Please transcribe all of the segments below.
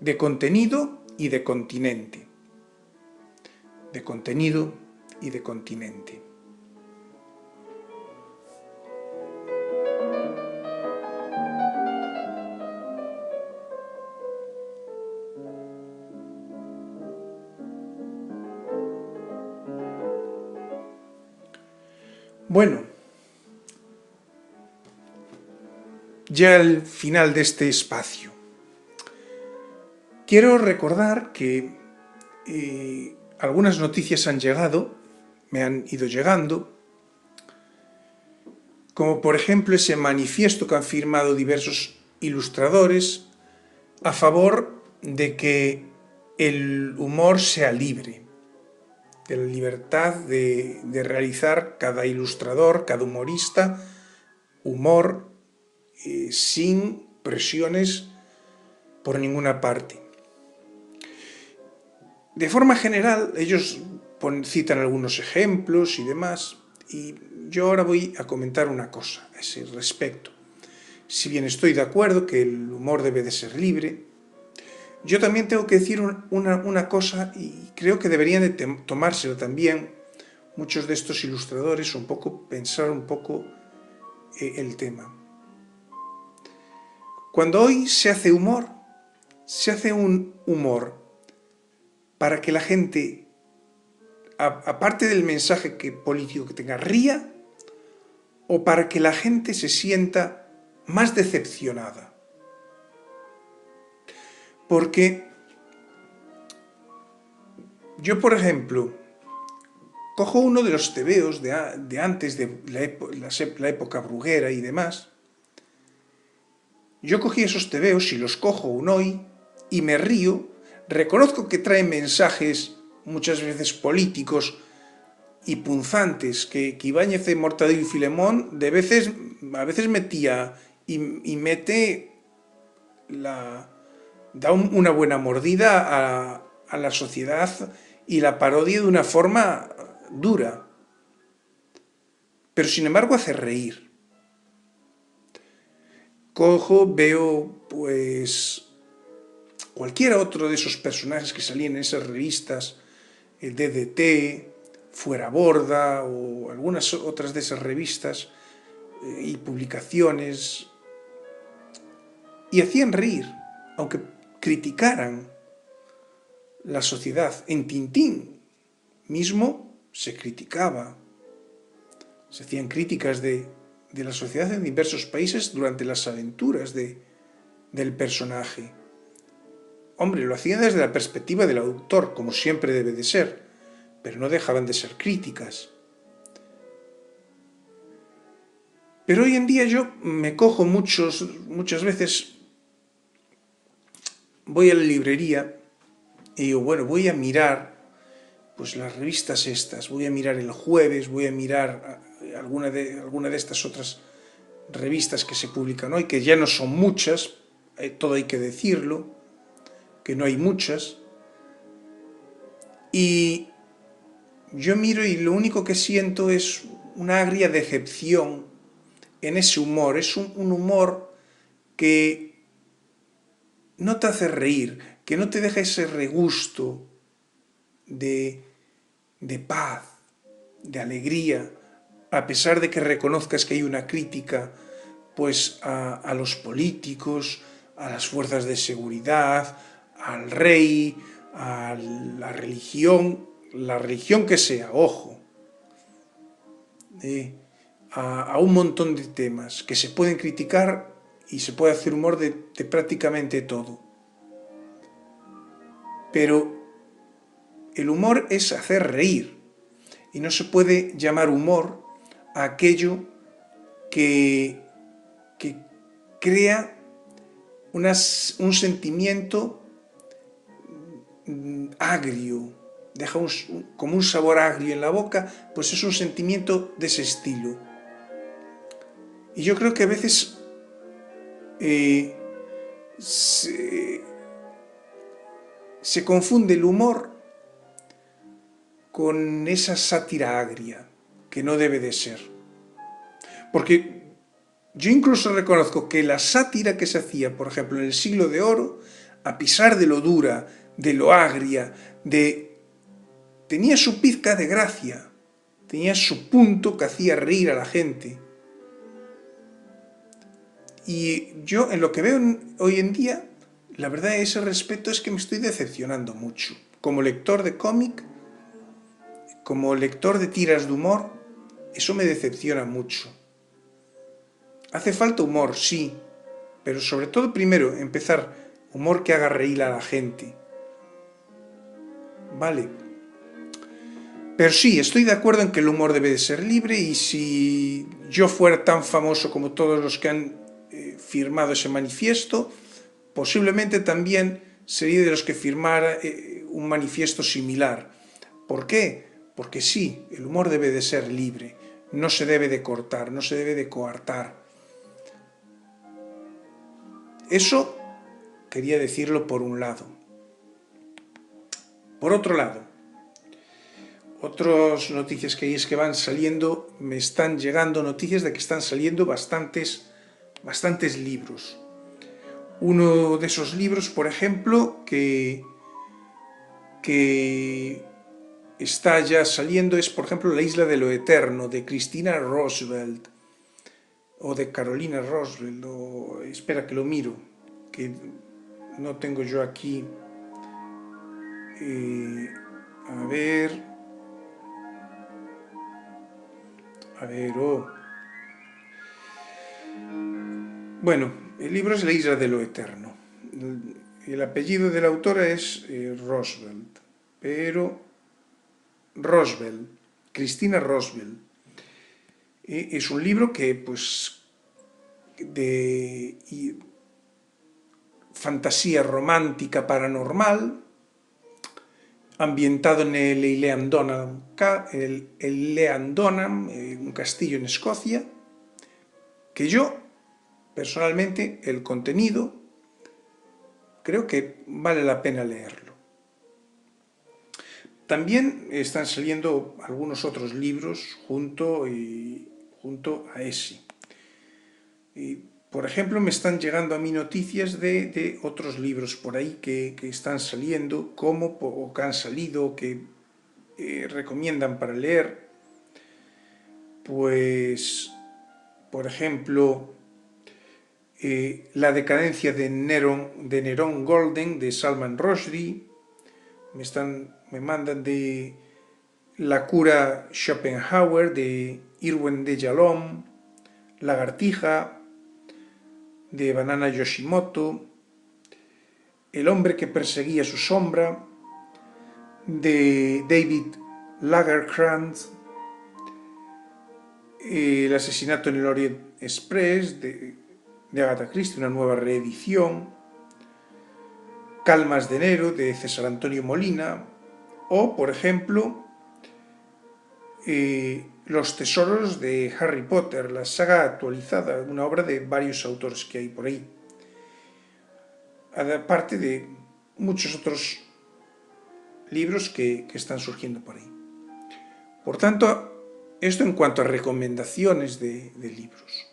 de contenido y de continente. De contenido y de continente. Bueno, ya al final de este espacio, quiero recordar que algunas noticias han llegado, me han ido llegando, como por ejemplo ese manifiesto que han firmado diversos ilustradores a favor de que el humor sea libre, de la libertad de realizar cada ilustrador, cada humorista, humor sin presiones por ninguna parte. De forma general, ellos citan algunos ejemplos y demás, y yo ahora voy a comentar una cosa a ese respecto. Si bien estoy de acuerdo que el humor debe de ser libre, yo también tengo que decir una cosa, y creo que deberían de tomárselo también muchos de estos ilustradores, pensar un poco el tema. Cuando hoy se hace humor, se hace un humor para que la gente, aparte del mensaje político que tenga, ría, o para que la gente se sienta más decepcionada. Porque yo, por ejemplo, cojo uno de los tebeos de antes de la época bruguera y demás. Yo cogí esos tebeos y los cojo un hoy y me río. Reconozco que traen mensajes muchas veces políticos y punzantes que Ibáñez de Mortadelo y Filemón a veces metía y mete da una buena mordida a la sociedad y la parodia de una forma dura, pero sin embargo hace reír. Cojo, veo pues cualquiera otro de esos personajes que salían en esas revistas, el DDT, Fuera Borda o algunas otras de esas revistas y publicaciones, y hacían reír, aunque criticaran la sociedad. En Tintín mismo se criticaba, se hacían críticas de la sociedad en diversos países durante las aventuras del personaje. Hombre, lo hacían desde la perspectiva del autor, como siempre debe de ser, pero no dejaban de ser críticas. Pero hoy en día yo me cojo muchas veces, voy a la librería y digo, bueno, voy a mirar pues las revistas estas, voy a mirar El Jueves, voy a mirar alguna de estas otras revistas que se publican hoy, que ya no son muchas, todo hay que decirlo, que no hay muchas, y yo miro y lo único que siento es una agria decepción en ese humor. Es un humor que no te hace reír, que no te deja ese regusto de paz, de alegría, a pesar de que reconozcas que hay una crítica pues a los políticos, a las fuerzas de seguridad, al rey, a la religión que sea, ojo, a un montón de temas que se pueden criticar y se puede hacer humor de prácticamente todo. Pero el humor es hacer reír y no se puede llamar humor a aquello que crea un sentimiento agrio, deja como un sabor agrio en la boca, pues es un sentimiento de ese estilo. Y yo creo que a veces se confunde el humor con esa sátira agria, que no debe de ser. Porque yo incluso reconozco que la sátira que se hacía, por ejemplo, en el Siglo de Oro, a pesar de lo dura, de lo agria, tenía su pizca de gracia, tenía su punto que hacía reír a la gente. Y yo, en lo que veo hoy en día, la verdad a ese respecto es que me estoy decepcionando mucho. Como lector de cómic, como lector de tiras de humor, eso me decepciona mucho. Hace falta humor, sí, pero sobre todo primero empezar humor que haga reír a la gente. Vale. Pero sí, estoy de acuerdo en que el humor debe de ser libre y si yo fuera tan famoso como todos los que han firmado ese manifiesto, posiblemente también sería de los que firmara un manifiesto similar. ¿Por qué? Porque sí, el humor debe de ser libre, no se debe de cortar, no se debe de coartar. Eso quería decirlo por un lado. Por otro lado, otras noticias que hay es que van saliendo, me están llegando noticias de que están saliendo bastantes libros. Uno de esos libros, por ejemplo, que está ya saliendo es, por ejemplo, La isla de lo eterno, de Christina Roosevelt, o de Carolina Roosevelt, o espera que lo miro, que no tengo yo aquí. A ver, Bueno, el libro es La isla de lo eterno. El apellido de la autora es Roosevelt, pero Roosevelt, Christina Roosevelt. Es un libro que, pues, de fantasía romántica paranormal, ambientado en el Leandonham, un castillo en Escocia, que yo, personalmente, el contenido, creo que vale la pena leerlo. También están saliendo algunos otros libros junto a ese. Por ejemplo, me están llegando a mí noticias de otros libros por ahí que están saliendo, o que han salido, que recomiendan para leer. Pues, por ejemplo, La decadencia de Nerón Golden, de Salman Rushdie. Me mandan de La cura Schopenhauer, de Irwin de Yalom, Lagartija, de Banana Yoshimoto, El hombre que perseguía su sombra, de David Lagercrantz, El asesinato en el Orient Express, de Agatha Christie, una nueva reedición, Calmas de enero, de César Antonio Molina, o, por ejemplo, Los tesoros de Harry Potter, la saga actualizada, una obra de varios autores que hay por ahí, aparte de muchos otros libros que están surgiendo por ahí. Por tanto, esto en cuanto a recomendaciones de libros.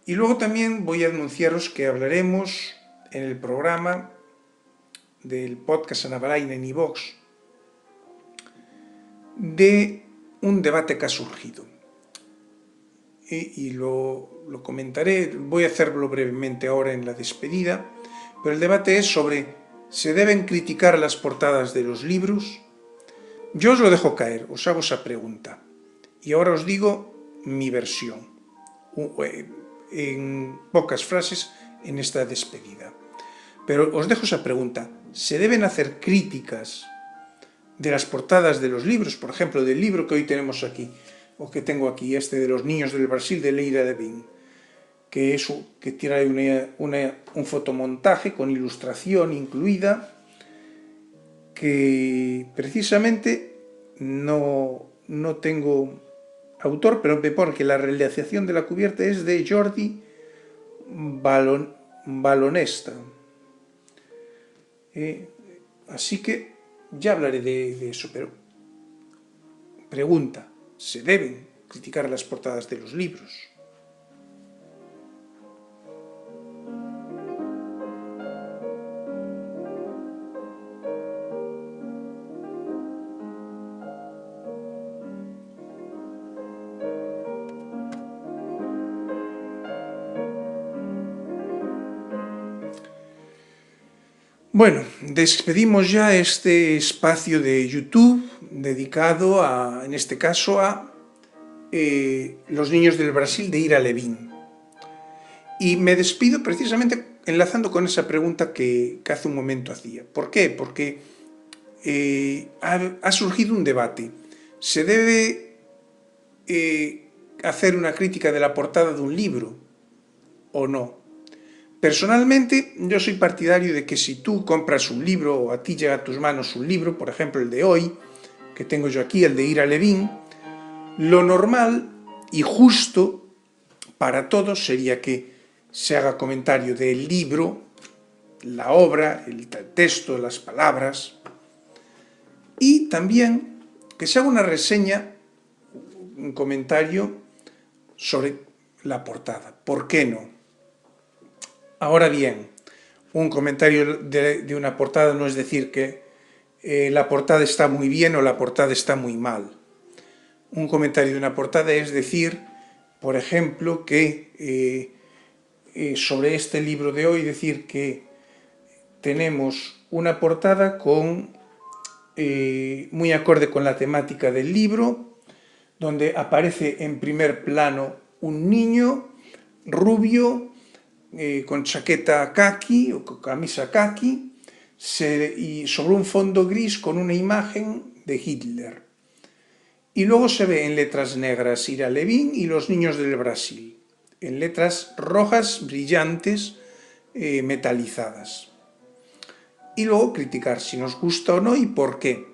Y luego también voy a anunciaros que hablaremos en el programa del podcast Anabalaina en iVox de un debate que ha surgido. Y lo comentaré, voy a hacerlo brevemente ahora en la despedida, pero el debate es sobre ¿se deben criticar las portadas de los libros? Yo os lo dejo caer, os hago esa pregunta. Y ahora os digo mi versión, en pocas frases en esta despedida. Pero os dejo esa pregunta. ¿Se deben hacer críticas de las portadas de los libros? Por ejemplo, del libro que hoy tenemos aquí, o que tengo aquí, este de los niños del Brasil, de Leira de Bin, que tiene un fotomontaje con ilustración incluida, que precisamente no tengo autor, pero me pone que la realización de la cubierta es de Jordi Balonesta. Así que ya hablaré de eso, pero pregunta, ¿se deben criticar las portadas de los libros? Bueno, despedimos ya este espacio de YouTube dedicado en este caso, a los niños del Brasil de Ira Levin. Y me despido precisamente enlazando con esa pregunta que hace un momento hacía. ¿Por qué? Porque ha surgido un debate. ¿Se debe hacer una crítica de la portada de un libro o no? Personalmente, yo soy partidario de que si tú compras un libro o a ti llega a tus manos un libro, por ejemplo el de hoy, que tengo yo aquí, el de Ira Levin, lo normal y justo para todos sería que se haga comentario del libro, la obra, el texto, las palabras, y también que se haga una reseña, un comentario sobre la portada. ¿Por qué no? Ahora bien, un comentario de una portada no es decir que la portada está muy bien o la portada está muy mal. Un comentario de una portada es decir, por ejemplo, que sobre este libro de hoy, decir que tenemos una portada muy acorde con la temática del libro, donde aparece en primer plano un niño rubio, con chaqueta caqui o con camisa caqui, y sobre un fondo gris con una imagen de Hitler. Y luego se ve en letras negras Ira Levin y los niños del Brasil, en letras rojas brillantes, metalizadas. Y luego criticar si nos gusta o no y por qué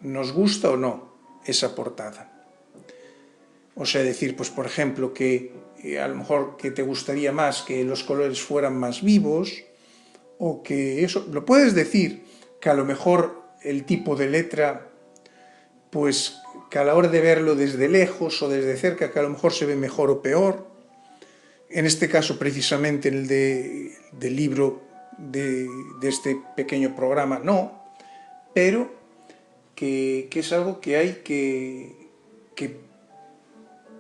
nos gusta o no esa portada. O sea, decir, pues por ejemplo, que a lo mejor que te gustaría más que los colores fueran más vivos, o que eso, lo puedes decir, que a lo mejor el tipo de letra, pues que a la hora de verlo desde lejos o desde cerca, que a lo mejor se ve mejor o peor. En este caso, precisamente, en el del libro de este pequeño programa, no, pero que es algo que hay que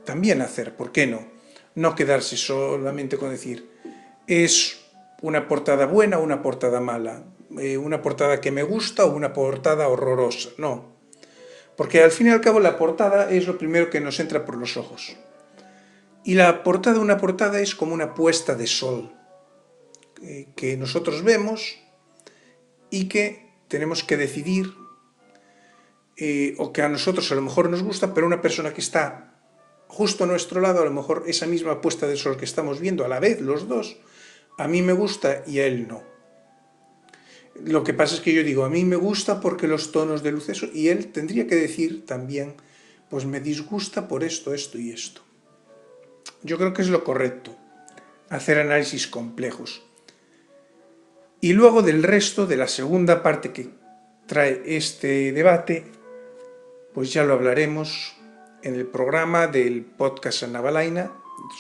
también hacer, ¿por qué no? No quedarse solamente con decir, es una portada buena o una portada mala, una portada que me gusta o una portada horrorosa, no. Porque al fin y al cabo la portada es lo primero que nos entra por los ojos. Y una portada es como una puesta de sol que nosotros vemos y que tenemos que decidir, o que a nosotros a lo mejor nos gusta, pero una persona que está justo a nuestro lado, a lo mejor esa misma puesta de sol que estamos viendo a la vez, los dos, a mí me gusta y a él no. Lo que pasa es que yo digo, a mí me gusta porque los tonos de luz eso, y él tendría que decir también, pues me disgusta por esto, esto y esto. Yo creo que es lo correcto, hacer análisis complejos. Y luego del resto, de la segunda parte que trae este debate, pues ya lo hablaremos en el programa del podcast Anabalaina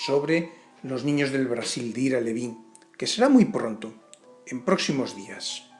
sobre los niños del Brasil de Ira Levin, que será muy pronto, en próximos días.